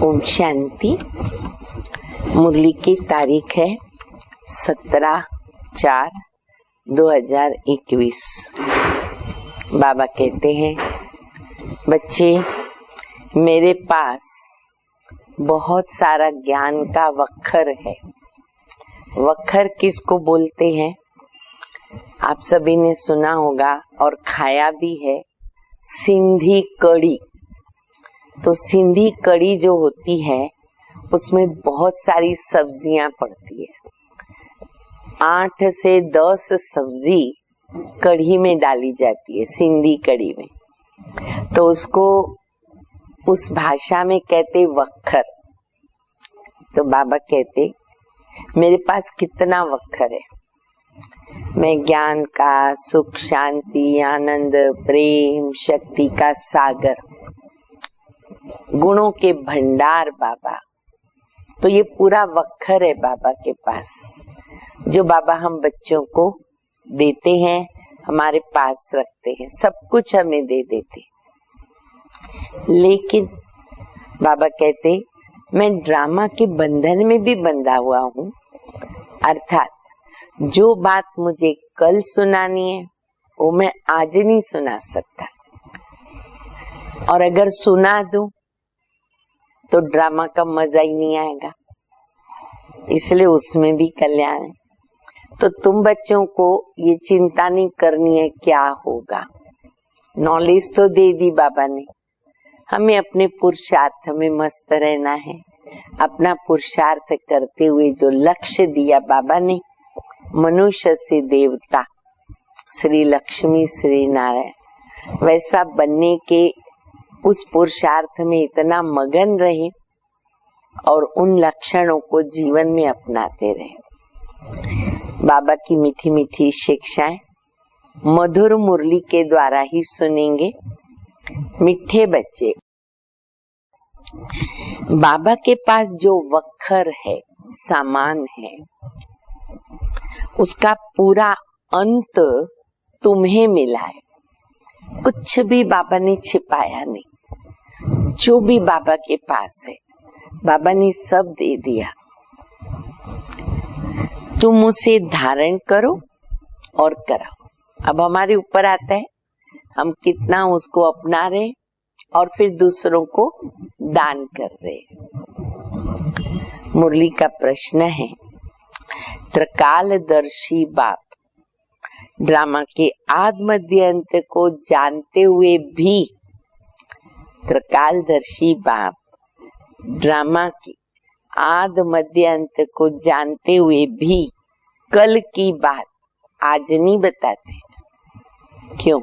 ओम शांति। मुरली की तारीख है 17/4/2021। बाबा कहते हैं, बच्चे मेरे पास बहुत सारा ज्ञान का वक्खर है। वक्खर किसको बोलते हैं? आप सभी ने सुना होगा और खाया भी है, सिंधी कड़ी। तो सिंधी कड़ी जो होती है उसमें बहुत सारी सब्जियां पड़ती है। 8 से 10 सब्जी कढ़ी में डाली जाती है, सिंधी कड़ी में। तो उसको उस भाषा में कहते वक्खर। तो बाबा कहते मेरे पास कितना वक्खर है। मैं ज्ञान का, सुख, शांति, आनंद, प्रेम, शक्ति का सागर, गुणों के भंडार बाबा। तो ये पूरा वक्खर है बाबा के पास, जो बाबा हम बच्चों को देते हैं, हमारे पास रखते हैं। सब कुछ हमें दे देते। लेकिन बाबा कहते मैं ड्रामा के बंधन में भी बंधा हुआ हूँ। अर्थात जो बात मुझे कल सुनानी है वो मैं आज नहीं सुना सकता, और अगर सुना दूं तो ड्रामा का मजा ही नहीं आएगा। इसलिए उसमें भी कल्याण है। तो तुम बच्चों को ये चिंता नहीं करनी है क्या होगा। नॉलेज तो दे दी बाबा ने, हमें अपने पुरुषार्थ में मस्त रहना है। अपना पुरुषार्थ करते हुए जो लक्ष्य दिया बाबा ने, मनुष्य से देवता, श्री लक्ष्मी श्री नारायण, वैसा बनने के उस पुरुषार्थ में इतना मगन रहे और उन लक्षणों को जीवन में अपनाते रहे। बाबा की मीठी मीठी शिक्षाएं मधुर मुरली के द्वारा ही सुनेंगे। मीठे बच्चे, बाबा के पास जो वक्खर है, सामान है, उसका पूरा अंत तुम्हें मिला है। कुछ भी बाबा ने छिपाया नहीं। जो भी बाबा के पास है बाबा ने सब दे दिया। तुम उसे धारण करो और कराओ। अब हमारे ऊपर आता है हम कितना उसको अपना रहे और फिर दूसरों को दान कर रहे। मुरली का प्रश्न है, त्रिकालदर्शी बाप ड्रामा के आदि मध्य अंत को जानते हुए भी, त्रिकालदर्शी बाप ड्रामा की आदि मध्य अंत को जानते हुए भी कल की बात आज नहीं बताते। क्यों?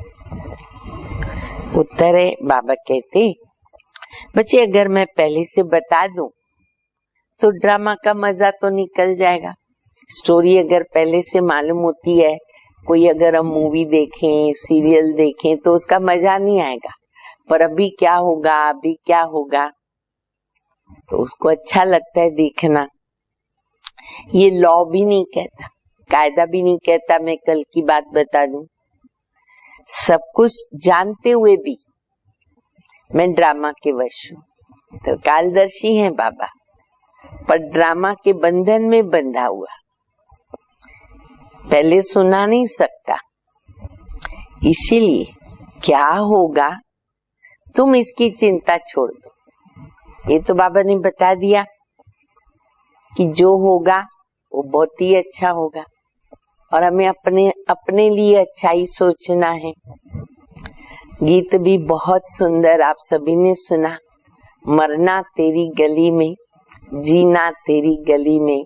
उत्तर है, बाबा कहते बच्चे अगर मैं पहले से बता दूं तो ड्रामा का मजा तो निकल जाएगा। स्टोरी अगर पहले से मालूम होती है, कोई अगर हम मूवी देखें, सीरियल देखें तो उसका मजा नहीं आएगा। पर अभी क्या होगा, अभी क्या होगा, तो उसको अच्छा लगता है देखना। ये लॉ भी नहीं कहता, कायदा भी नहीं कहता मैं कल की बात बता दूं। सब कुछ जानते हुए भी मैं ड्रामा के वश हूँ। तो कालदर्शी है बाबा, पर ड्रामा के बंधन में बंधा हुआ, पहले सुना नहीं सकता। इसीलिए क्या होगा तुम इसकी चिंता छोड़ दो। ये तो बाबा ने बता दिया कि जो होगा वो बहुत ही अच्छा होगा, और हमें अपने लिए अच्छा ही सोचना है। गीत भी बहुत सुंदर आप सभी ने सुना, मरना तेरी गली में, जीना तेरी गली में,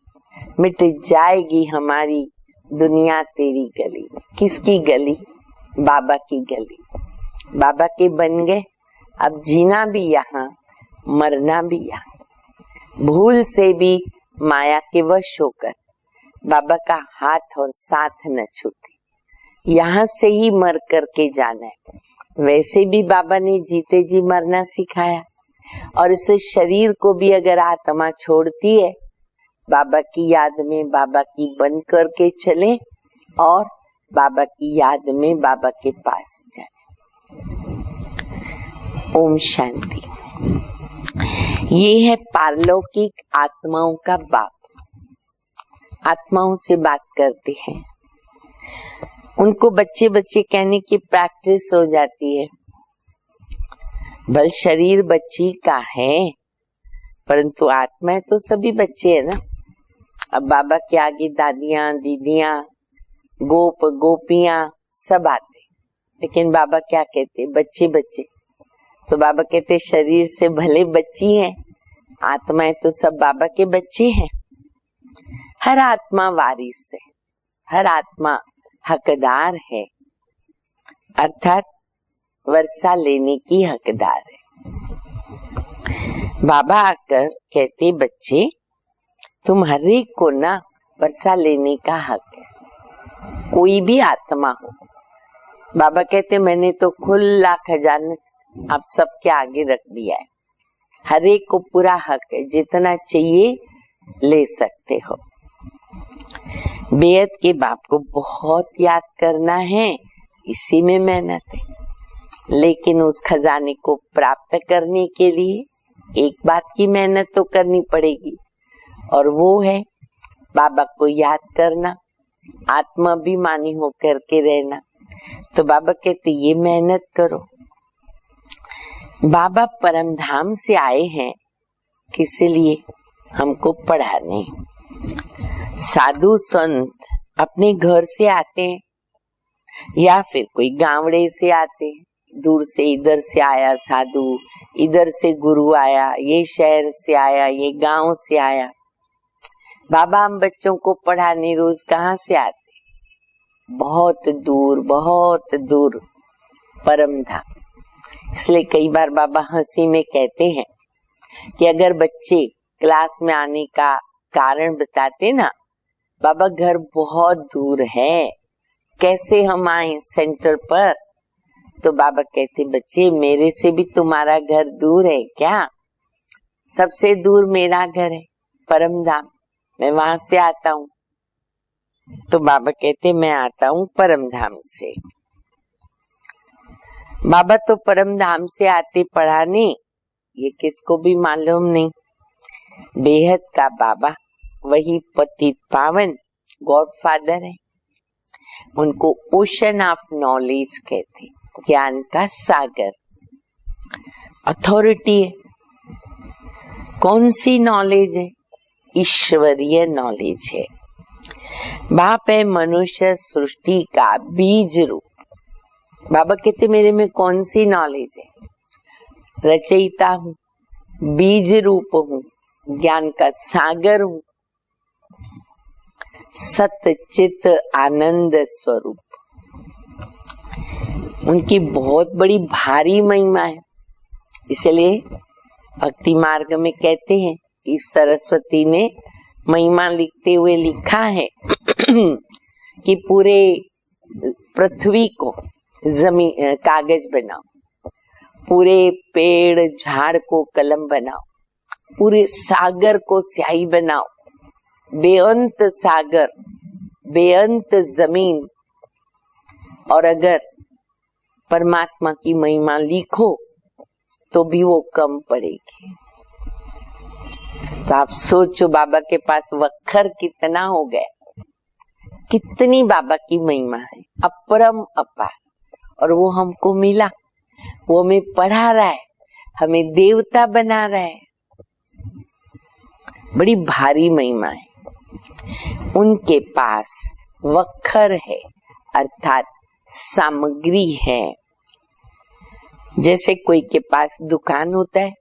मिट जाएगी हमारी दुनिया तेरी गली में। किसकी गली? बाबा की गली। बाबा के बन गए, अब जीना भी यहाँ, मरना भी यहाँ। भूल से भी माया के वश होकर बाबा का हाथ और साथ न छूटे। यहाँ से ही मर करके जाना है। वैसे भी बाबा ने जीते जी मरना सिखाया, और इस शरीर को भी अगर आत्मा छोड़ती है, बाबा की याद में बाबा की बन करके चले और बाबा की याद में बाबा के पास जाए। ओम शांति। ये है पारलौकिक आत्माओं का बाप। आत्माओं से बात करते हैं, उनको बच्चे बच्चे कहने की प्रैक्टिस हो जाती है। बल शरीर बच्ची का है, परंतु आत्मा तो सभी बच्चे है ना। अब बाबा के आगे दादियां, दीदियां, गोप गोपियां सब आते, लेकिन बाबा क्या कहते? बच्चे बच्चे। तो बाबा कहते शरीर से भले बच्ची है, आत्माएं तो सब बाबा के बच्चे हैं। हर आत्मा वारिस है, हर आत्मा हकदार है, अर्थात वर्षा लेने की हकदार है। बाबा आकर कहते बच्चे तुम हर एक को ना वर्षा लेने का हक है, कोई भी आत्मा हो। बाबा कहते मैंने तो खुला खजाना आप सबके आगे रख दिया है, हर एक को पूरा हक है, जितना चाहिए ले सकते हो। बेहद के बाप को बहुत याद करना है, इसी में मेहनत है। लेकिन उस खजाने को प्राप्त करने के लिए एक बात की मेहनत तो करनी पड़ेगी, और वो है बाबा को याद करना, आत्माभिमानी होकर के रहना। तो बाबा कहते ये मेहनत करो। बाबा परम धाम से आए हैं, किस लिए? हमको पढ़ाने। साधु संत अपने घर से आते हैं या फिर कोई गांवड़े से आते हैं, दूर से, इधर से आया साधु, इधर से गुरु आया, ये शहर से आया, ये गांव से आया। बाबा हम बच्चों को पढ़ाने रोज कहाँ से आते? बहुत दूर परम धाम। इसलिए कई बार बाबा हंसी में कहते हैं कि अगर बच्चे क्लास में आने का कारण बताते ना, बाबा घर बहुत दूर है, कैसे हम आए सेंटर पर? तो बाबा कहते बच्चे मेरे से भी तुम्हारा घर दूर है क्या? सबसे दूर मेरा घर है परम धाम, मैं वहां से आता हूँ। तो बाबा कहते मैं आता हूँ परम धाम से। बाबा तो परम धाम से आते पढ़ाने, ये किसको भी मालूम नहीं। बेहद का बाबा वही पतित पावन गॉडफादर है, उनको ओशन ऑफ नॉलेज कहते, ज्ञान का सागर, अथॉरिटी है। कौन सी नॉलेज है? ईश्वरीय नॉलेज है। बाप है मनुष्य सृष्टि का बीज रूप। बाबा कहते मेरे में कौन सी नॉलेज है? रचयिता हूँ, बीज रूप हूँ, ज्ञान का सागर हूँ, सत्य चित आनंद स्वरूप। उनकी बहुत बड़ी भारी महिमा है। इसलिए भक्ति मार्ग में कहते हैं कि सरस्वती ने महिमा लिखते हुए लिखा है कि पूरे पृथ्वी को जमीन कागज बनाओ, पूरे पेड़ झाड़ को कलम बनाओ, पूरे सागर को स्याही बनाओ, बेअंत सागर, बेअंत जमीन, और अगर परमात्मा की महिमा लिखो तो भी वो कम पड़ेगी। तो आप सोचो बाबा के पास वक्खर कितना हो गया, कितनी बाबा की महिमा है, अपरम अपार। और वो हमको मिला, वो हमें पढ़ा रहा है, हमें देवता बना रहा है। बड़ी भारी महिमा है। उनके पास वक्खर है, अर्थात सामग्री है। जैसे कोई के पास दुकान होता है,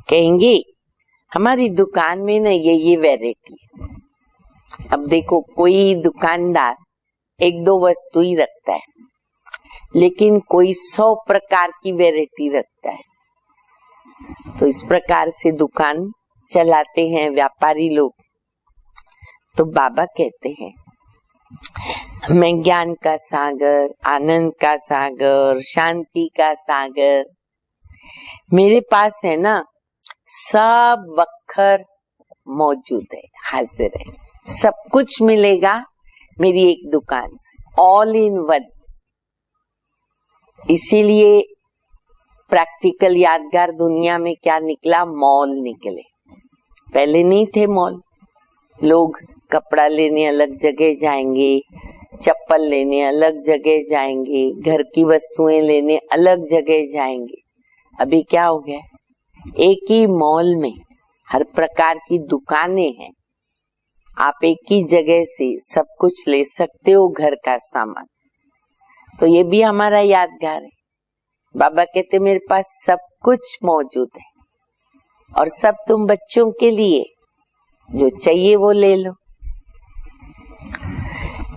कहेंगे हमारी दुकान में ना ये वैरायटी है। अब देखो कोई दुकानदार एक दो वस्तु ही रखता है, लेकिन कोई 100 प्रकार की वैरायटी रखता है। तो इस प्रकार से दुकान चलाते हैं व्यापारी लोग। तो बाबा कहते हैं मैं ज्ञान का सागर, आनंद का सागर, शांति का सागर, मेरे पास है ना, सब वक्खर मौजूद है, हाजिर है, सब कुछ मिलेगा मेरी एक दुकान से, ऑल इन वन। इसीलिए प्रैक्टिकल यादगार दुनिया में क्या निकला? मॉल निकले। पहले नहीं थे मॉल। लोग कपड़ा लेने अलग जगह जाएंगे, चप्पल लेने अलग जगह जाएंगे, घर की वस्तुएं लेने अलग जगह जाएंगे। अभी क्या हो गया? एक ही मॉल में हर प्रकार की दुकानें हैं। आप एक ही जगह से सब कुछ ले सकते हो, घर का सामान। तो ये भी हमारा यादगार है। बाबा कहते मेरे पास सब कुछ मौजूद है और सब तुम बच्चों के लिए, जो चाहिए वो ले लो।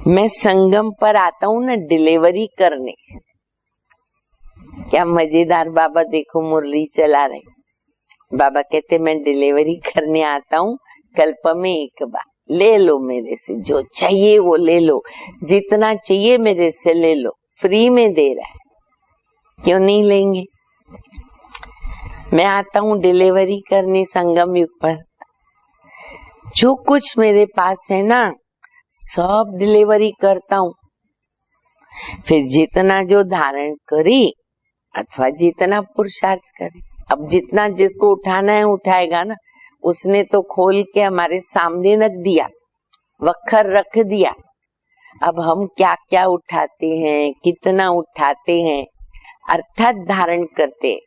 मैं संगम पर आता हूँ ना डिलीवरी करने। क्या मजेदार! बाबा देखो मुरली चला रहे। बाबा कहते मैं डिलीवरी करने आता हूँ कल्प में एक बार, ले लो मेरे से, जो चाहिए वो ले लो, जितना चाहिए मेरे से ले लो, फ्री में दे रहा है, क्यों नहीं लेंगे? मैं आता हूँ डिलीवरी करने संगम युग पर। जो कुछ मेरे पास है ना, सब डिलीवरी करता हूँ। फिर जितना जो धारण करे अथवा जितना पुरुषार्थ करे, अब जितना जिसको उठाना है उठाएगा ना। उसने तो खोल के हमारे सामने रख दिया, वखर रख दिया। अब हम क्या क्या उठाते हैं, कितना उठाते हैं, अर्थात धारण करते हैं,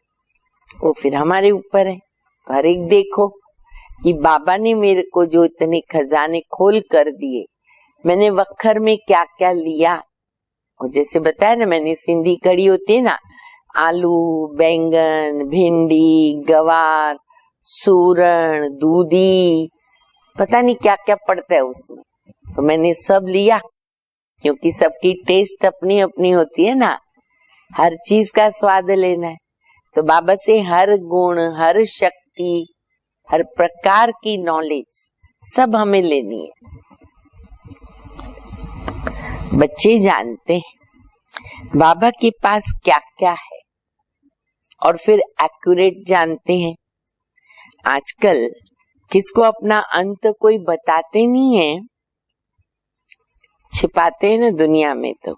वो फिर हमारे ऊपर है। हर एक देखो कि बाबा ने मेरे को जो इतने खजाने खोल कर दिए, मैंने वखर में क्या क्या लिया। और जैसे बताया ना मैंने, सिंधी कड़ी होती है ना, आलू, बैंगन, भिंडी, गवार, सूरण, दूधी, पता नहीं क्या क्या पड़ता है उसमें। तो मैंने सब लिया, क्योंकि सबकी टेस्ट अपनी अपनी होती है ना, हर चीज का स्वाद लेना है। तो बाबा से हर गुण, हर शक्ति, हर प्रकार की नॉलेज सब हमें लेनी है। बच्चे जानते हैं बाबा के पास क्या क्या है और फिर एक्यूरेट जानते हैं। आजकल किसको अपना अंत कोई बताते नहीं है, छिपाते हैं ना दुनिया में। तो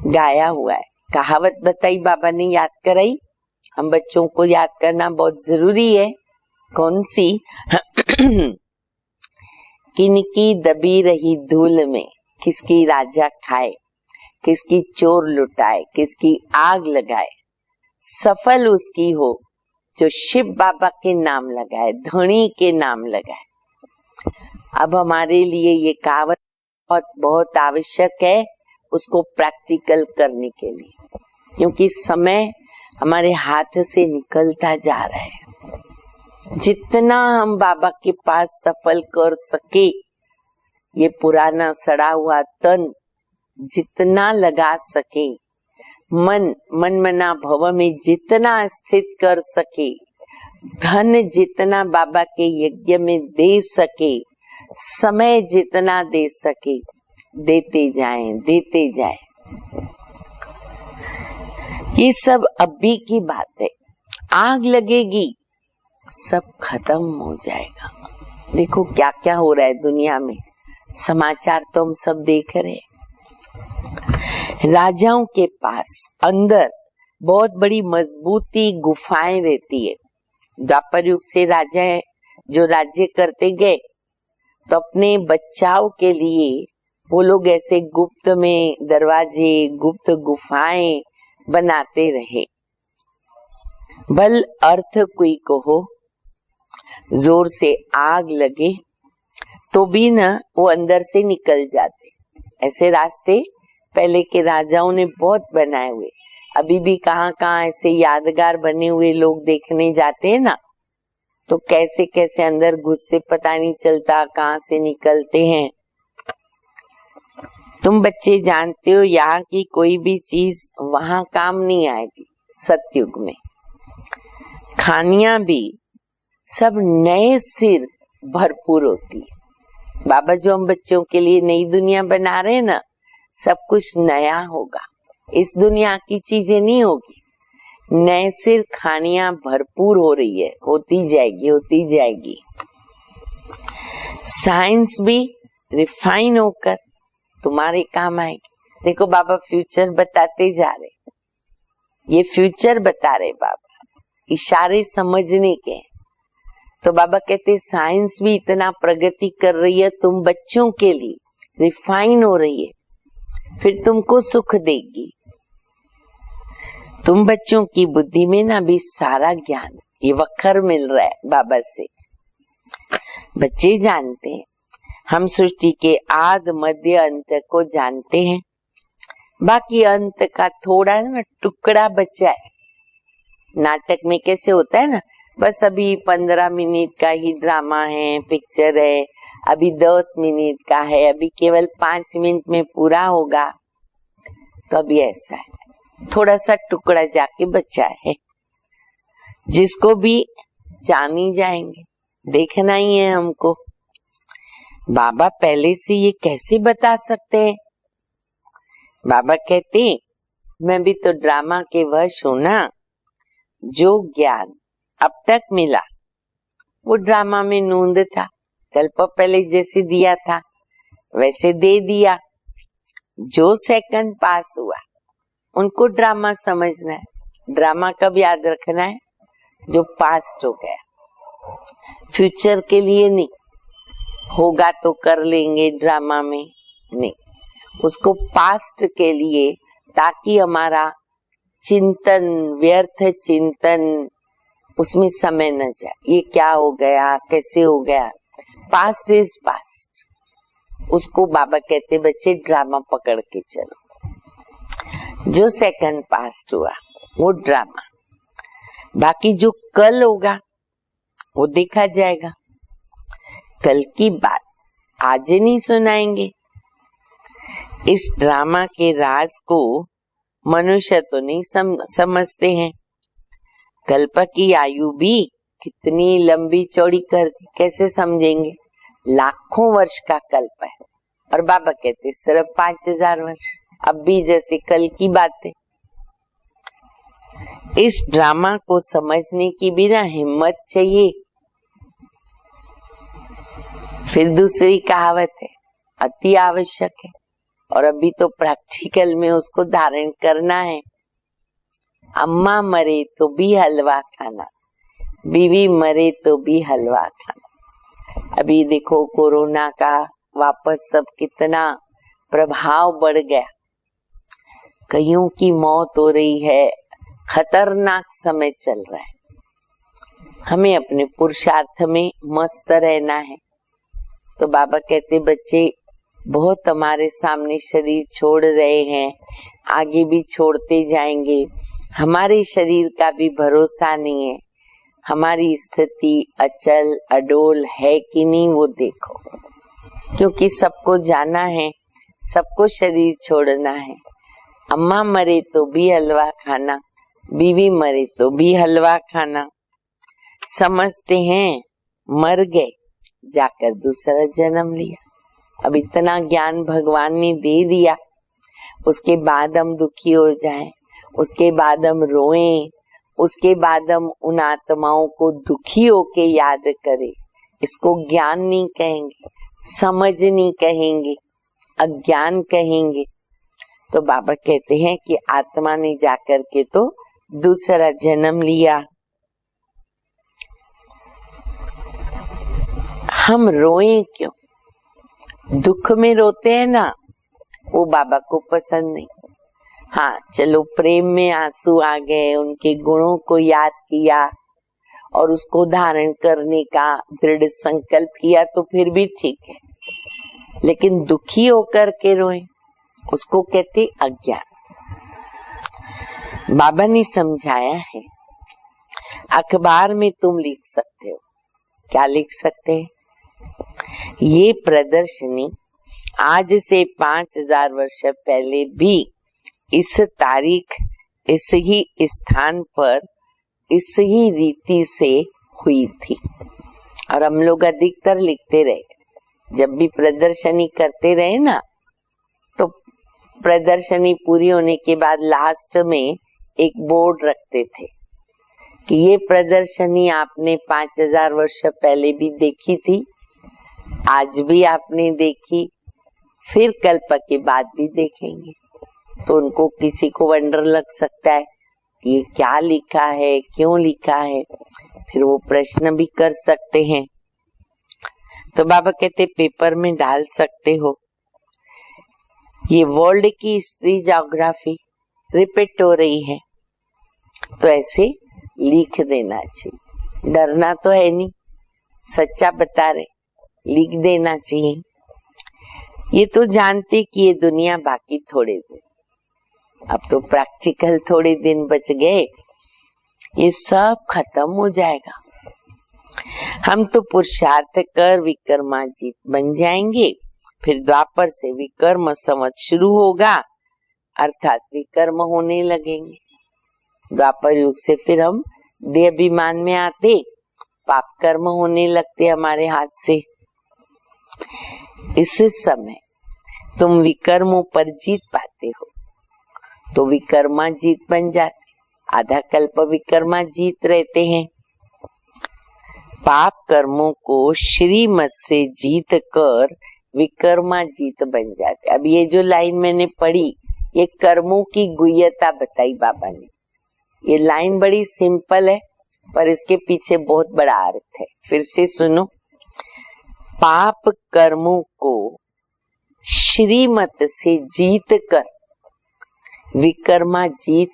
गाया हुआ है, कहावत बताई बाबा ने, याद कराई। हम बच्चों को याद करना बहुत जरूरी है। कौन सी? किनकी दबी रही धूल में किसकी राजा खाए, किसकी चोर लुटाए, किसकी आग लगाए, सफल उसकी हो जो शिव बाबा के नाम लगाए, धनी के नाम लगाए। अब हमारे लिए ये कहावत बहुत बहुत आवश्यक है, उसको प्रैक्टिकल करने के लिए, क्योंकि समय हमारे हाथ से निकलता जा रहा है। जितना हम बाबा के पास सफल कर सके, ये पुराना सड़ा हुआ तन जितना लगा सके, मन मना भव में जितना स्थित कर सके, धन जितना बाबा के यज्ञ में दे सके, समय जितना दे सके, देते जाएं, देते जाएं। ये सब अभी की बात है। आग लगेगी, सब खत्म हो जाएगा। देखो क्या क्या हो रहा है दुनिया में, समाचार तो हम सब देख रहे हैं। राजाओं के पास अंदर बहुत बड़ी मजबूती गुफाएं रहती है। द्वापर युग से राजा जो राज्य करते गए, तो अपने बचाव के लिए वो लोग ऐसे गुप्त में दरवाजे, गुप्त गुफाएं बनाते रहे। बल अर्थ कोई को हो, जोर से आग लगे तो भी न वो अंदर से निकल जाते। ऐसे रास्ते पहले के राजाओं ने बहुत बनाए हुए। अभी भी कहाँ कहाँ ऐसे यादगार बने हुए लोग देखने जाते हैं ना, तो कैसे कैसे अंदर घुसते पता नहीं चलता, कहाँ से निकलते हैं। तुम बच्चे जानते हो यहाँ की कोई भी चीज वहां काम नहीं आएगी। सतयुग में खानियां भी सब नए सिर भरपूर होती है। बाबा जो हम बच्चों के लिए नई दुनिया बना रहे हैं ना, सब कुछ नया होगा। इस दुनिया की चीजें नहीं होगी। नए सिर खानियां भरपूर हो रही है, होती जाएगी, होती जाएगी। साइंस भी रिफाइन होकर तुम्हारे काम आएगी। देखो बाबा फ्यूचर बताते जा रहे। ये फ्यूचर बता रहे बाबा, इशारे समझने के। तो बाबा कहते साइंस भी इतना प्रगति कर रही है, तुम बच्चों के लिए रिफाइन हो रही है, फिर तुमको सुख देगी। तुम बच्चों की बुद्धि में ना भी सारा ज्ञान, ये वखर मिल रहा है बाबा से। बच्चे जानते हैं, हम सृष्टि के आद मध्य अंत को जानते हैं, बाकी अंत का थोड़ा ना टुकड़ा बचा है। नाटक में कैसे होता है ना, बस अभी 15 मिनट का ही ड्रामा है, पिक्चर है, अभी 10 मिनट का है, अभी केवल 5 मिनट में पूरा होगा। तो अभी ऐसा है, थोड़ा सा टुकड़ा जाके बचा है, जिसको भी जान ही जाएंगे, देखना ही है हमको। बाबा पहले से ये कैसे बता सकते हैं? बाबा कहते मैं भी तो ड्रामा के वश हूं ना। जो ज्ञान अब तक मिला वो ड्रामा में नूंद था, कल्प पहले जैसे दिया था वैसे दे दिया। जो सेकंड पास हुआ उनको ड्रामा समझना है। ड्रामा कब याद रखना है? जो पास्ट हो गया, फ्यूचर के लिए नहीं। होगा तो कर लेंगे ड्रामा में, नहीं, उसको पास्ट के लिए, ताकि हमारा चिंतन, व्यर्थ चिंतन, उसमें समय न जाए। ये क्या हो गया, कैसे हो गया, पास्ट इज पास्ट। उसको बाबा कहते बच्चे ड्रामा पकड़ के चलो। जो सेकंड पास्ट हुआ वो ड्रामा, बाकी जो कल होगा वो देखा जाएगा। कल की बात आज नहीं सुनाएंगे। इस ड्रामा के राज को मनुष्य तो नहीं समझते हैं। कल्प की आयु भी कितनी लंबी चौड़ी कर दी, कैसे समझेंगे? लाखों वर्ष का कल्प है और बाबा कहते सिर्फ 5000 वर्ष। अब भी जैसे कल की बात है। इस ड्रामा को समझने की भी ना हिम्मत चाहिए। फिर दूसरी कहावत है, अति आवश्यक है, और अभी तो प्रैक्टिकल में उसको धारण करना है। अम्मा मरे तो भी हलवा खाना, बीवी मरे तो भी हलवा खाना। अभी देखो कोरोना का वापस सब कितना प्रभाव बढ़ गया, कईयों की मौत हो रही है, खतरनाक समय चल रहा है। हमें अपने पुरुषार्थ में मस्त रहना है। तो बाबा कहते बच्चे बहुत हमारे सामने शरीर छोड़ रहे हैं, आगे भी छोड़ते जाएंगे। हमारे शरीर का भी भरोसा नहीं है, हमारी स्थिति अचल अडोल है कि नहीं वो देखो, क्योंकि सबको जाना है, सबको शरीर छोड़ना है। अम्मा मरे तो भी हलवा खाना, बीवी मरे तो भी हलवा खाना। समझते हैं मर गए, जाकर दूसरा जन्म लिया। अब इतना ज्ञान भगवान ने दे दिया, उसके बाद हम दुखी हो जाएं, उसके बाद हम रोएं, उसके बाद हम उन आत्माओं को दुखी होके याद करें। इसको ज्ञान नहीं कहेंगे, समझ नहीं कहेंगे, अज्ञान कहेंगे। तो बाबा कहते हैं कि आत्मा ने जाकर के तो दूसरा जन्म लिया। हम रोएं क्यों? दुख में रोते हैं ना, वो बाबा को पसंद नहीं। हाँ चलो, प्रेम में आंसू आ गए, उनके गुणों को याद किया और उसको धारण करने का दृढ़ संकल्प किया तो फिर भी ठीक है, लेकिन दुखी होकर के रोए उसको कहते अज्ञान। बाबा ने समझाया है, अखबार में तुम लिख सकते हो। क्या लिख सकते हैं? ये प्रदर्शनी आज से 5000 वर्ष पहले भी इस तारीख, इस ही स्थान पर, इस ही रीति से हुई थी। और हम लोग अधिकतर लिखते रहे। जब भी प्रदर्शनी करते रहे ना, तो प्रदर्शनी पूरी होने के बाद लास्ट में एक बोर्ड रखते थे कि ये प्रदर्शनी आपने 5000 वर्ष पहले भी देखी थी, आज भी आपने देखी, फिर कल्प के बाद भी देखेंगे। तो उनको किसी को वंडर लग सकता है ये क्या लिखा है, क्यों लिखा है, फिर वो प्रश्न भी कर सकते हैं। तो बाबा कहते पेपर में डाल सकते हो। ये वर्ल्ड की हिस्ट्री, ज्योग्राफी रिपीट हो रही है, तो ऐसे लिख देना चाहिए। डरना तो है नहीं, सच्चा बता रहे, लिख देना चाहिए। ये तो जानते कि ये दुनिया बाकी थोड़े दिन, अब तो प्रैक्टिकल थोड़े दिन बच गए, ये सब खत्म हो जाएगा। हम तो पुरुषार्थ कर विक्रमाजीत बन जाएंगे, फिर द्वापर से विकर्म संवत शुरू होगा, अर्थात विकर्म होने लगेंगे। द्वापर युग से फिर हम देह अभिमान में आते, पाप कर्म होने लगते हमारे हाथ से। इस समय तुम विकर्मों पर जीत पाते हो तो विकर्मा जीत बन जाते। आधा कल्प विकर्मा जीत रहते हैं। पाप कर्मों को श्रीमत से जीत कर विकर्मा जीत बन जाते। अब ये जो लाइन मैंने पढ़ी, ये कर्मों की गुह्यता बताई बाबा ने। ये लाइन बड़ी सिंपल है, पर इसके पीछे बहुत बड़ा अर्थ है। फिर से सुनो, पाप कर्मों को श्रीमत से जीत कर विकर्मा जीत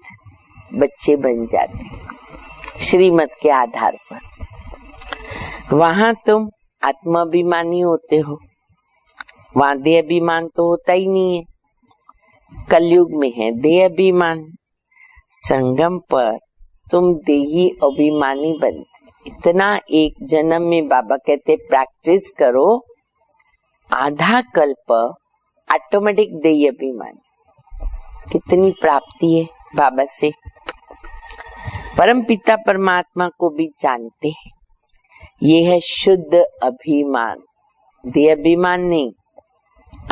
बच्चे बन जाते, श्रीमत के आधार पर। वहां तुम आत्माभिमानी होते हो, वहां देह अभिमान तो होता ही नहीं है। कलयुग में है देह अभिमान, संगम पर तुम देही अभिमानी बनते। इतना एक जन्म में बाबा कहते प्रैक्टिस करो, आधा कल्प ऑटोमेटिक देही अभिमान। कितनी प्राप्ति है बाबा से। परम पिता परमात्मा को भी जानते हैं। ये है शुद्ध अभिमान, देह अभिमान नहीं,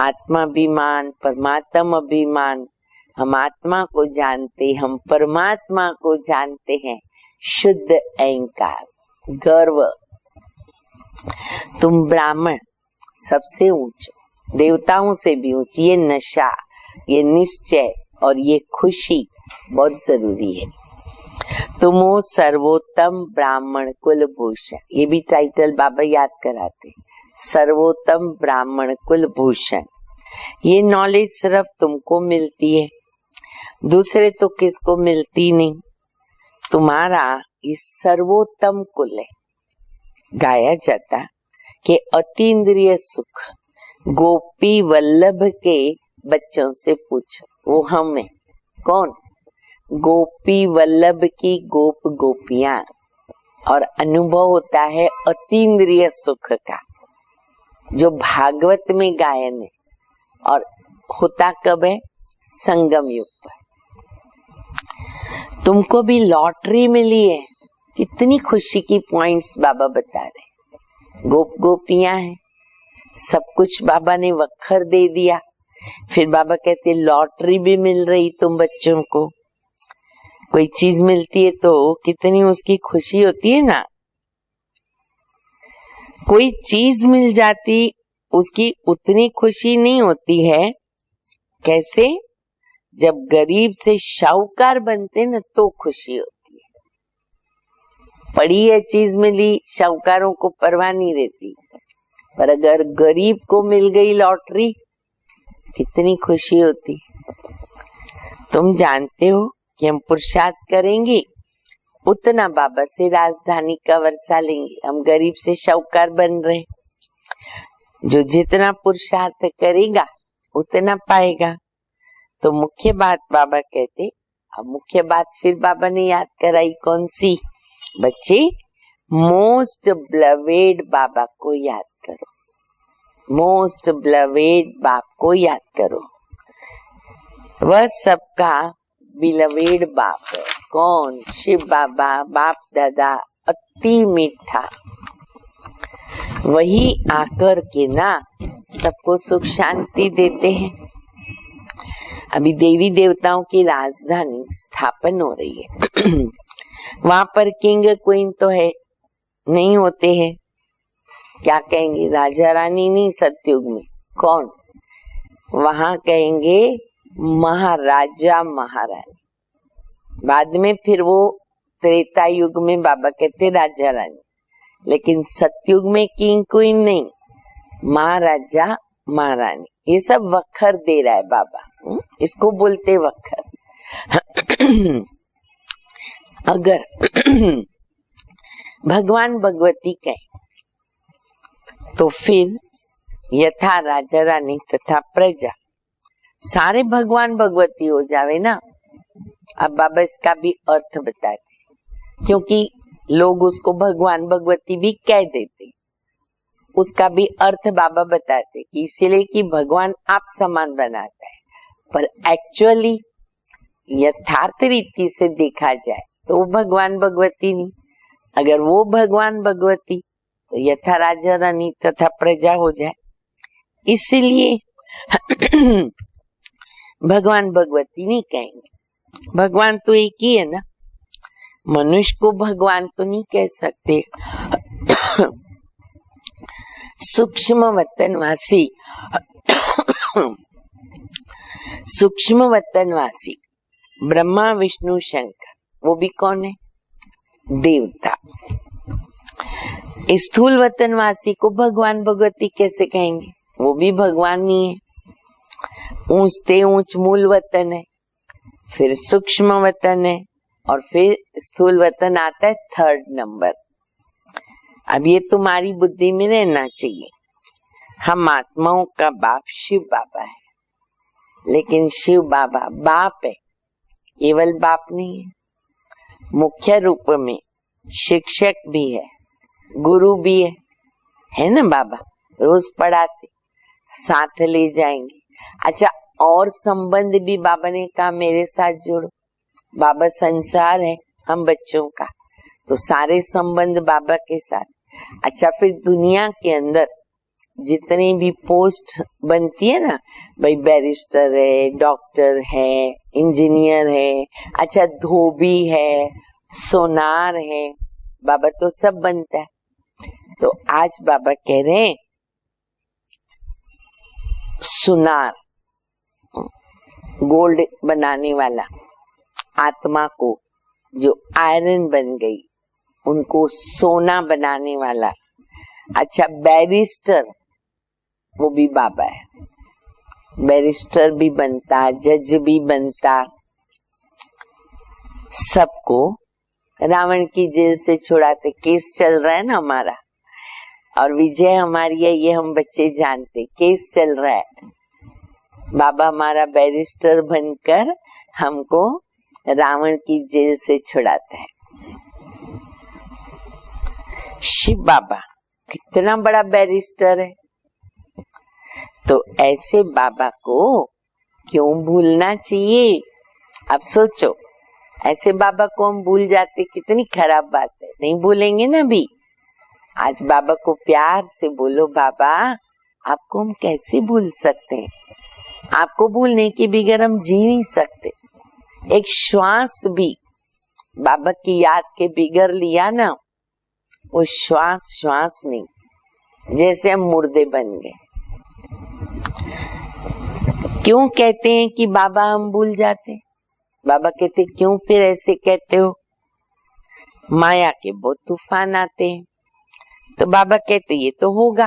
आत्माभिमान, परमात्मा अभिमान। हम आत्मा को जानते, हम परमात्मा को जानते हैं। शुद्ध अहंकार, गर्व। तुम ब्राह्मण सबसे ऊंचे, देवताओं से भी ऊंची। ये नशा, ये निश्चय और ये खुशी बहुत जरूरी है। तुम हो सर्वोत्तम ब्राह्मण कुलभूषण। ये भी टाइटल बाबा याद कराते, सर्वोत्तम ब्राह्मण कुलभूषण। ये नॉलेज सिर्फ तुमको मिलती है, दूसरे तो किसको मिलती नहीं। तुम्हारा ये सर्वोत्तम कुल है। गाया जाता कि अतीन्द्रिय सुख गोपी वल्लभ के बच्चों से पूछो, वो हम है। कौन? गोपी वल्लभ की गोप गोपियां। और अनुभव होता है अतीन्द्रिय सुख का, जो भागवत में गायन है। और होता कब है? संगम युग पर। तुमको भी लॉटरी मिली है। कितनी खुशी की पॉइंट्स बाबा बता रहे। गोप गोपियां हैं, सब कुछ बाबा ने वक्खर दे दिया। फिर बाबा कहते लॉटरी भी मिल रही तुम बच्चों को। कोई चीज मिलती है तो कितनी उसकी खुशी होती है ना। कोई चीज मिल जाती, उसकी उतनी खुशी नहीं होती है। कैसे? जब गरीब से शाहूकार बनते न तो खुशी होती है। पड़ी है चीज मिली, शाहूकारों को परवाह नहीं रहती, पर अगर गरीब को मिल गई लॉटरी, कितनी खुशी होती। तुम जानते हो कि हम पुरुषार्थ करेंगे उतना बाबा से राजधानी का वर्षा लेंगे। हम गरीब से शाहूकार बन रहे हैं। जो जितना पुरुषार्थ करेगा उतना पाएगा। तो मुख्य बात बाबा कहते, अब मुख्य बात फिर बाबा ने याद कराई। कौन सी? बच्चे, मोस्ट ब्लवेड बाबा को याद करो। मोस्ट ब्लवेड बाप को याद करो। वह सबका बिलवेड बाप है। कौन? शिव बाबा, बाप दादा, अति मीठा। वही आकर के ना सबको सुख शांति देते हैं। अभी देवी देवताओं की राजधानी स्थापन हो रही है। वहां पर किंग क्वीन तो है नहीं होते हैं। क्या कहेंगे? राजा रानी नहीं सतयुग में। कौन? वहां कहेंगे महाराजा महारानी। बाद में फिर वो त्रेता युग में बाबा कहते राजा रानी, लेकिन सतयुग में किंग क्वीन नहीं, महाराजा महारानी। ये सब वक्खर दे रहा है बाबा, इसको बोलते वक्खर। अगर भगवान भगवती कहे तो फिर यथा राजा रानी तथा प्रजा, सारे भगवान भगवती हो जावे ना। अब बाबा इसका भी अर्थ बताते, क्योंकि लोग उसको भगवान भगवती भी कह देते, उसका भी अर्थ बाबा बताते कि इसलिए कि भगवान आप समान बनाता है, पर एक्चुअली यथार्थ रीति से देखा जाए तो वो भगवान भगवती नहीं। अगर वो भगवान भगवती तो यथा राजा रानी तथा प्रजा हो जाए। इसलिए भगवान भगवती नहीं कहेंगे, भगवान तो एक ही है ना। मनुष्य को भगवान तो नहीं कह सकते। सूक्ष्म वतनवासी, सूक्ष्म वतनवासी ब्रह्मा विष्णु शंकर, वो भी कौन है? देवता। स्थूल वतनवासी को भगवान भगवती कैसे कहेंगे? वो भी भगवान नहीं है। ऊंचते ऊंच मूल वतन है, फिर सूक्ष्म वतन है, और फिर स्थूल वतन आता है थर्ड नंबर। अब ये तुम्हारी बुद्धि में रहना चाहिए। हम आत्माओं का बाप शिव बाबा है, लेकिन शिव बाबा बाप है, केवल बाप नहीं है, मुख्य रूप में शिक्षक भी है, गुरु भी है ना। बाबा रोज पढ़ाते, साथ ले जाएंगे। अच्छा, और संबंध भी बाबा ने कहा मेरे साथ जोड़ो। बाबा संसार है हम बच्चों का, तो सारे संबंध बाबा के साथ। अच्छा, फिर दुनिया के अंदर जितनी भी पोस्ट बनती है ना, भाई बैरिस्टर है, डॉक्टर है, इंजीनियर है, अच्छा धोबी है, सोनार है, बाबा तो सब बनता है। तो आज बाबा कह रहे हैं सुनार, गोल्ड बनाने वाला, आत्मा को जो आयरन बन गई उनको सोना बनाने वाला। अच्छा, बैरिस्टर वो भी बाबा है, बैरिस्टर भी बनता, जज भी बनता। सबको रावण की जेल से छुड़ाते। केस चल रहा है ना हमारा, और विजय हमारी है, ये हम बच्चे जानते। केस चल रहा है, बाबा हमारा बैरिस्टर बनकर हमको रावण की जेल से छुड़ाता है। शिव बाबा कितना बड़ा बैरिस्टर है। तो ऐसे बाबा को क्यों भूलना चाहिए? अब सोचो, ऐसे बाबा को हम भूल जाते, कितनी खराब बात है। नहीं भूलेंगे ना भी। आज बाबा को प्यार से बोलो, बाबा आपको हम कैसे भूल सकते हैं? आपको भूलने के बगैर हम जी नहीं सकते। एक श्वास भी बाबा की याद के बिगड़ लिया ना, वो श्वास श्वास नहीं, जैसे हम मुर्दे बन गए। क्यों कहते हैं कि बाबा हम भूल जाते? बाबा कहते क्यों फिर ऐसे कहते हो? माया के बहुत तूफान आते हैं। तो बाबा कहते ये तो होगा।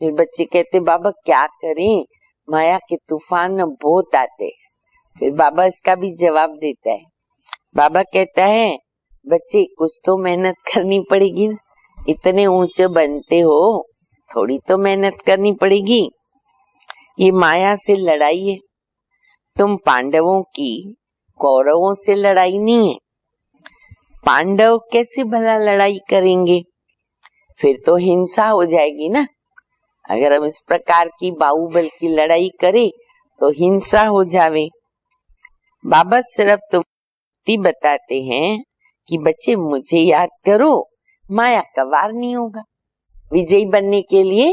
फिर बच्चे कहते बाबा क्या करें, माया के तूफान बहुत आते हैं। फिर बाबा इसका भी जवाब देता है। बाबा कहता है बच्चे कुछ तो मेहनत करनी पड़ेगी, इतने ऊंचे बनते हो, थोड़ी तो मेहनत करनी पड़ेगी। ये माया से लड़ाई है। तुम पांडवों की कौरवों से लड़ाई नहीं है। पांडव कैसे भला लड़ाई करेंगे? फिर तो हिंसा हो जाएगी ना। अगर हम इस प्रकार की बाहुबल की लड़ाई करें तो हिंसा हो जावे। बाबा सिर्फ तो बताते हैं कि बच्चे मुझे याद करो, माया का वार नहीं होगा। विजयी बनने के लिए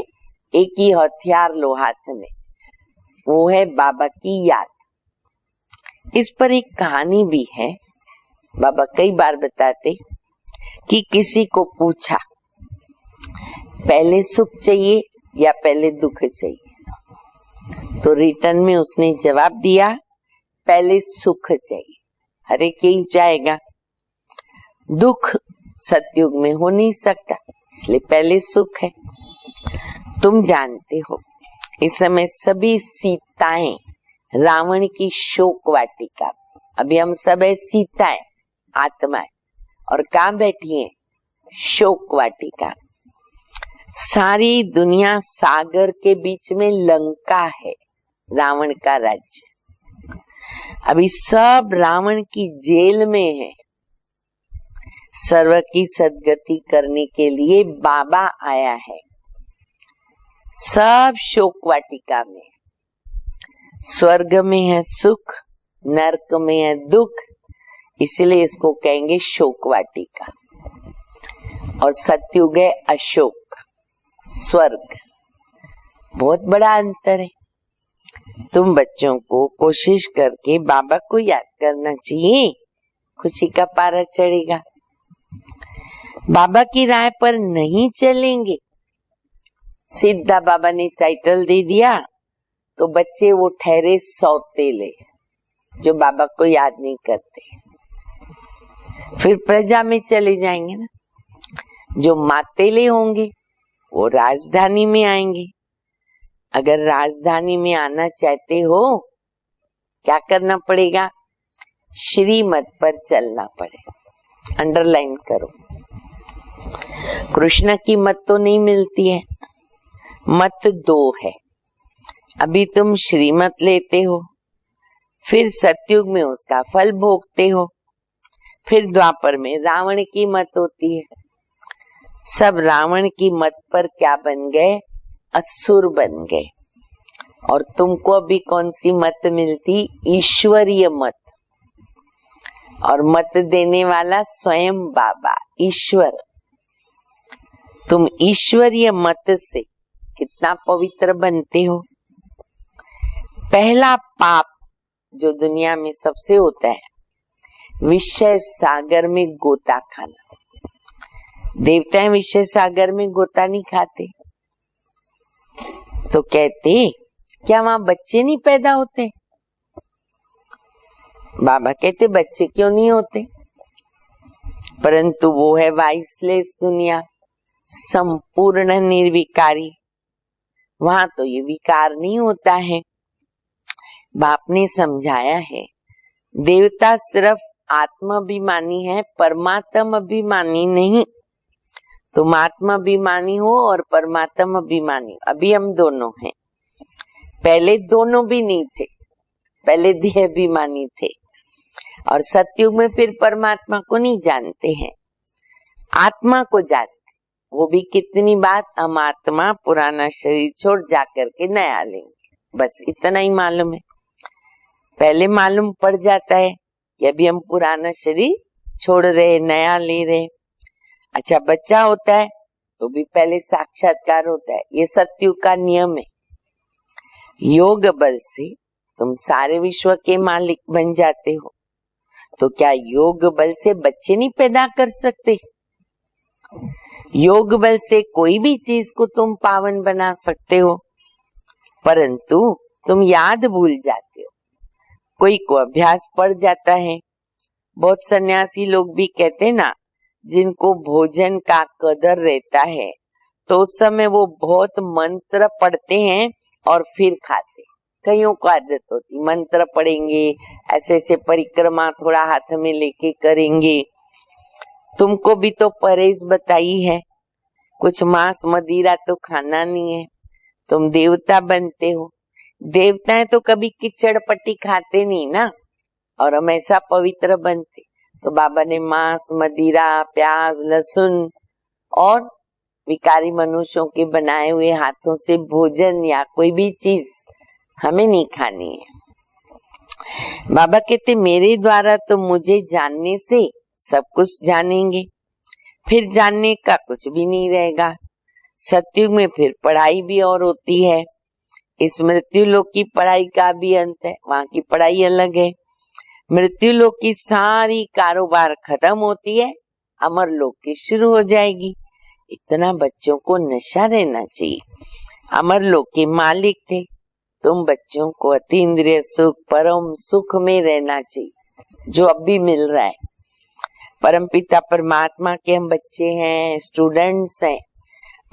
एक ही हथियार लो हाथ में, वो है बाबा की याद। इस पर एक कहानी भी है। बाबा कई बार बताते कि किसी को पूछा पहले सुख चाहिए या पहले दुख चाहिए, तो रिटर्न में उसने जवाब दिया पहले सुख चाहिए। हर एक यही चाहेगा। दुख सतयुग में हो नहीं सकता, इसलिए पहले सुख है। तुम जानते हो इस समय सभी सीताएं रावण की शोक वाटिका, अभी हम सब है सीताएं, आत्माएं, और कहाँ बैठी हैं? शोक वाटिका। सारी दुनिया सागर के बीच में लंका है, रावण का राज्य। अभी सब रावण की जेल में है। सर्व की सद्गति करने के लिए बाबा आया है। सब शोक वाटिका में, स्वर्ग में है सुख, नरक में है दुख, इसलिए इसको कहेंगे शोक वाटिका। और सतयुग है अशोक, स्वर्ग। बहुत बड़ा अंतर है। तुम बच्चों को कोशिश करके बाबा को याद करना चाहिए, खुशी का पारा चढ़ेगा। बाबा की राह पर नहीं चलेंगे, सीधा बाबा ने टाइटल दे दिया तो बच्चे वो ठहरे सौतेले, जो बाबा को याद नहीं करते। फिर प्रजा में चले जाएंगे ना। जो मातेले होंगे वो राजधानी में आएंगे। अगर राजधानी में आना चाहते हो, क्या करना पड़ेगा? श्रीमत पर चलना पड़ेगा। अंडरलाइन करो। कृष्ण की मत तो नहीं मिलती है, मत दो है। अभी तुम श्रीमत लेते हो, फिर सतयुग में उसका फल भोगते हो, फिर द्वापर में रावण की मत होती है। सब रावण की मत पर क्या बन गए? असुर बन गए। और तुमको अभी कौन सी मत मिलती? ईश्वरीय मत। और मत देने वाला स्वयं बाबा ईश्वर। तुम ईश्वरीय मत से कितना पवित्र बनते हो। पहला पाप जो दुनिया में सबसे होता है, विषय सागर में गोता खाना। देवता विषय सागर में गोता नहीं खाते, तो कहते क्या वहां बच्चे नहीं पैदा होते? बाबा कहते बच्चे क्यों नहीं होते, परंतु वो है वाइसलेस दुनिया, संपूर्ण निर्विकारी। वहां तो ये विकार नहीं होता है। बाप ने समझाया है, देवता सिर्फ आत्माभिमानी है, परमात्मा अभिमानी नहीं। तुम आत्मा अभिमानी हो और परमात्मा अभिमानी। अभी हम दोनों हैं, पहले दोनों भी नहीं थे, पहले देह अभिमानी थे। और सतयुग में फिर परमात्मा को नहीं जानते हैं, आत्मा को जानते। वो भी कितनी बात, हम आत्मा पुराना शरीर छोड़ जाकर के नया लेंगे, बस इतना ही मालूम है। पहले मालूम पड़ जाता है कि अभी हम पुराना शरीर छोड़ रहे, नया ले रहे। अच्छा, बच्चा होता है तो भी पहले साक्षात्कार होता है। ये सतयुग का नियम है। योग बल से तुम सारे विश्व के मालिक बन जाते हो, तो क्या योग बल से बच्चे नहीं पैदा कर सकते? योग बल से कोई भी चीज को तुम पावन बना सकते हो, परंतु तुम याद भूल जाते हो। कोई को अभ्यास पड़ जाता है। बहुत सन्यासी लोग भी कहते ना, जिनको भोजन का कदर रहता है तो उस समय वो बहुत मंत्र पढ़ते हैं और फिर खाते। कईयों को आदत होती, मंत्र पढ़ेंगे, ऐसे ऐसे परिक्रमा थोड़ा हाथ में लेके करेंगे। तुमको भी तो परहेज बताई है, कुछ मांस मदिरा तो खाना नहीं है। तुम देवता बनते हो। देवताएं तो कभी किचड़ पट्टी खाते नहीं ना, और हम ऐसा पवित्र बनते। तो बाबा ने मांस मदिरा, प्याज, लहसुन और विकारी मनुष्यों के बनाए हुए हाथों से भोजन या कोई भी चीज हमें नहीं खानी है। बाबा कहते मेरे द्वारा तो मुझे जानने से सब कुछ जानेंगे, फिर जानने का कुछ भी नहीं रहेगा। सतयुग में फिर पढ़ाई भी और होती है। इस मृत्यु लोक की पढ़ाई का भी अंत है, वहां की पढ़ाई अलग है। मृत्यु लोक की सारी कारोबार खत्म होती है, अमर लोक की शुरू हो जाएगी। इतना बच्चों को नशा रहना चाहिए। अमर लोक के मालिक थे, तुम बच्चों को अतीन्द्रिय सुख, परम सुख में रहना चाहिए। जो अब भी मिल रहा है। परमपिता परमात्मा के हम बच्चे हैं, स्टूडेंट्स हैं।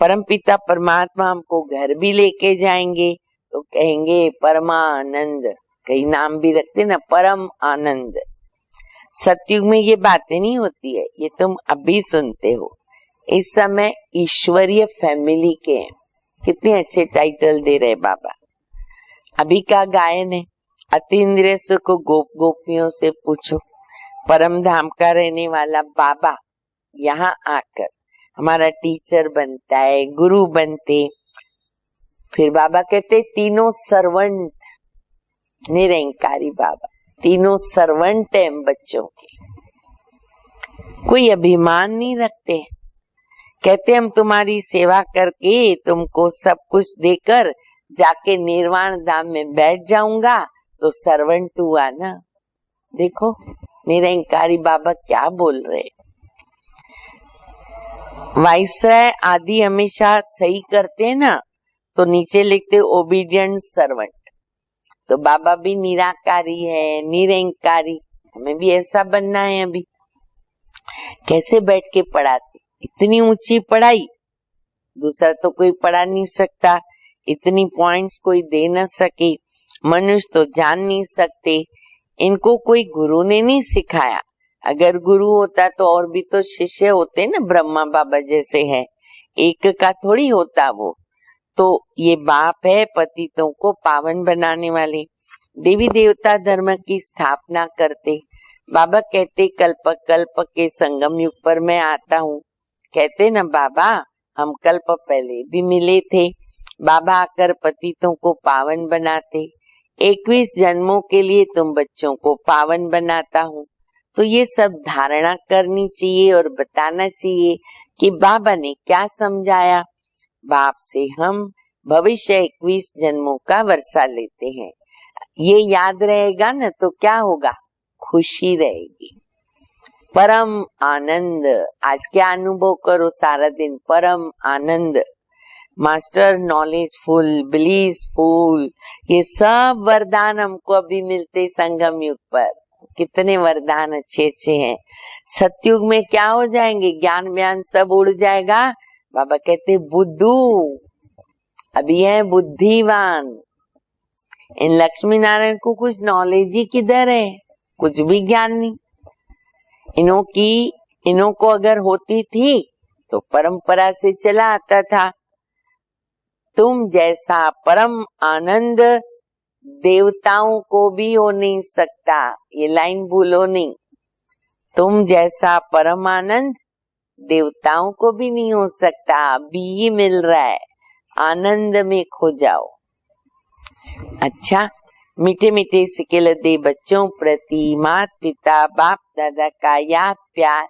परमपिता परमात्मा हमको घर भी लेके जाएंगे तो कहेंगे परमानंद, कई नाम भी रखते ना, परम आनंद। सतयुग में ये बातें नहीं होती है, ये तुम अभी सुनते हो। इस समय ईश्वरीय फैमिली के हैं। कितने अच्छे टाइटल दे रहे बाबा। अभी का गायन है, अतीन्द्रिय सुख को गोप गोपियों से पूछो। परम धाम का रहने वाला बाबा यहाँ आकर हमारा टीचर बनता है, गुरु बनते। फिर बाबा कहते तीनों सर्वेंट, निरंकारी बाबा तीनों सर्वेंट हैं बच्चों के। कोई अभिमान नहीं रखते, कहते हम तुम्हारी सेवा करके तुमको सब कुछ देकर जाके निर्वाण धाम में बैठ जाऊंगा तो सर्वेंट हुआ ना। देखो निरंकारी बाबा क्या बोल रहे। वाइसराय आदि हमेशा सही करते हैं ना, तो नीचे लिखते ओबीडियंट सर्वेंट। तो बाबा भी निराकारी है, निरंकारी, हमें भी ऐसा बनना है। अभी कैसे बैठ के पढ़ाते, इतनी ऊंची पढ़ाई दूसरा तो कोई पढ़ा नहीं सकता, इतनी पॉइंट्स कोई दे न सके, मनुष्य तो जान नहीं सकते। इनको कोई गुरु ने नहीं सिखाया। अगर गुरु होता तो और भी तो शिष्य होते ना, ब्रह्मा बाबा जैसे है, एक का थोड़ी होता वो। तो ये बाप है पतितों को पावन बनाने वाले, देवी देवता धर्म की स्थापना करते। बाबा कहते कल्प कल्प के संगम युग पर मैं आता हूँ। कहते ना बाबा हम कल्प पहले भी मिले थे। बाबा आकर पतितों को पावन बनाते। 21 जन्मों के लिए तुम बच्चों को पावन बनाता हूँ। तो ये सब धारणा करनी चाहिए और बताना चाहिए कि बाबा ने क्या समझाया। बाप से हम भविष्य 21 जन्मों का वर्षा लेते हैं। ये याद रहेगा ना तो क्या होगा, खुशी रहेगी, परम आनंद। आज क्या अनुभव करो सारा दिन, परम आनंद, मास्टर नॉलेजफुल, ब्लीसफुल, ये सब वरदान हमको अभी मिलते संगम युग पर। कितने वरदान अच्छे अच्छे हैं। सतयुग में क्या हो जाएंगे, ज्ञान व्यान सब उड़ जाएगा। बाबा कहते बुद्धू, अभी है बुद्धिवान। इन लक्ष्मी नारायण को कुछ नॉलेज ही किधर है, कुछ भी ज्ञान नहीं। इन्हों को अगर होती थी तो परंपरा से चला आता था। तुम जैसा परम आनंद देवताओं को भी हो नहीं सकता, ये लाइन भूलो नहीं। तुम जैसा परम आनंद देवताओं को भी नहीं हो सकता, अभी ही मिल रहा है। आनंद में खो जाओ। अच्छा, मीठे मीठे सिकेल दे बच्चों प्रति माता पिता बाप दादा का याद प्यार।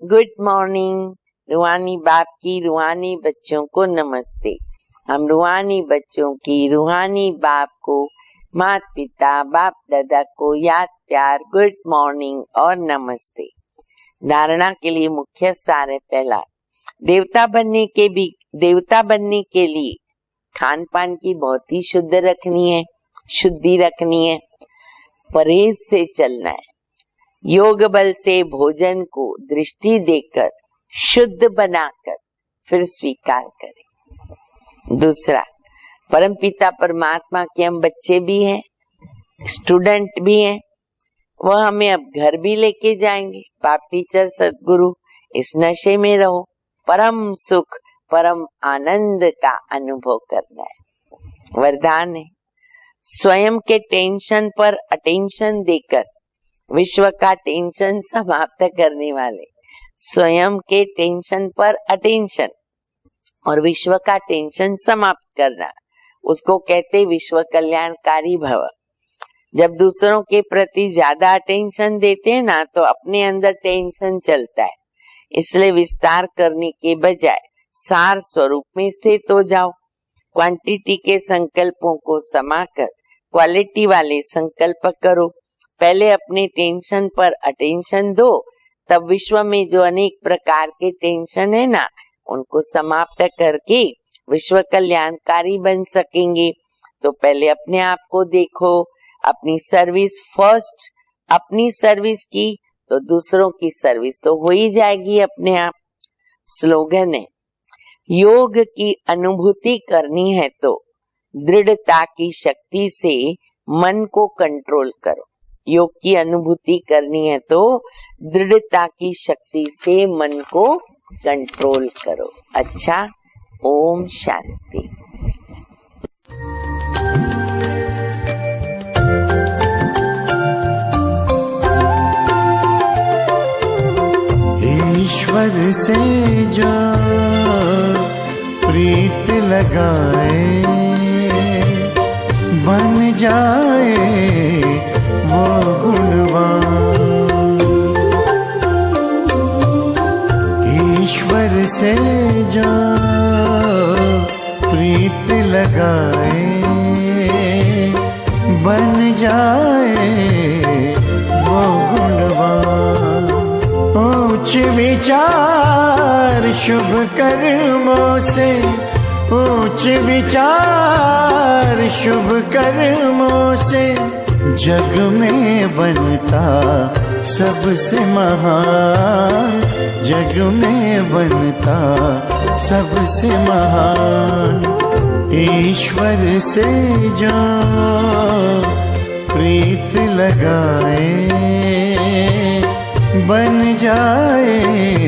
Good morning. रूहानी बाप की रूहानी बच्चों को नमस्ते। हम रूहानी बच्चों की रूहानी बाप को, माता पिता बाप दादा को याद प्यार, गुड मॉर्निंग और नमस्ते। धारणा के लिए मुख्य सार है। पहला, देवता बनने के लिए खान पान की बहुत ही शुद्ध रखनी है, शुद्धि रखनी है, परहेज से चलना है। योग बल से भोजन को दृष्टि देकर शुद्ध बनाकर फिर स्वीकार करें। दूसरा, परमपिता परमात्मा के हम बच्चे भी हैं, स्टूडेंट भी हैं, वह हमें अब घर भी लेके जाएंगे। बाप टीचर सदगुरु, इस नशे में रहो, परम सुख परम आनंद का अनुभव करना है। वरदान है, स्वयं के टेंशन पर अटेंशन देकर विश्व का टेंशन समाप्त करने वाले। स्वयं के टेंशन पर अटेंशन और विश्व का टेंशन समाप्त करना, उसको कहते विश्व कल्याणकारी भव। जब दूसरों के प्रति ज्यादा अटेंशन देते हैं ना तो अपने अंदर टेंशन चलता है। इसलिए विस्तार करने के बजाय सार स्वरूप में स्थित हो जाओ। क्वांटिटी के संकल्पों को समाकर क्वालिटी वाले संकल्प करो। पहले अपने टेंशन पर अटेंशन दो, तब विश्व में जो अनेक प्रकार के टेंशन है ना, उनको समाप्त करके विश्व कल्याणकारी बन सकेंगे। तो पहले अपने आप को देखो, अपनी सर्विस फर्स्ट, अपनी सर्विस की तो दूसरों की सर्विस तो हो ही जाएगी अपने आप। स्लोगन है, योग की अनुभूति करनी है तो दृढ़ता की शक्ति से मन को कंट्रोल करो। योग की अनुभूति करनी है तो दृढ़ता की शक्ति से मन को कंट्रोल करो। अच्छा, ओम शांति। ईश्वर से जो प्रीत लगाए बन जाए वो गुणवान। ईश्वर से जो प्रीत लगाए बन जाए वो गुणवान। उच्च विचार शुभ कर्मों से, उच्च विचार शुभ कर्मों से जग में बनता सबसे महान, जग में बनता सबसे महान। ईश्वर से जो प्रीत लगाए बन जाए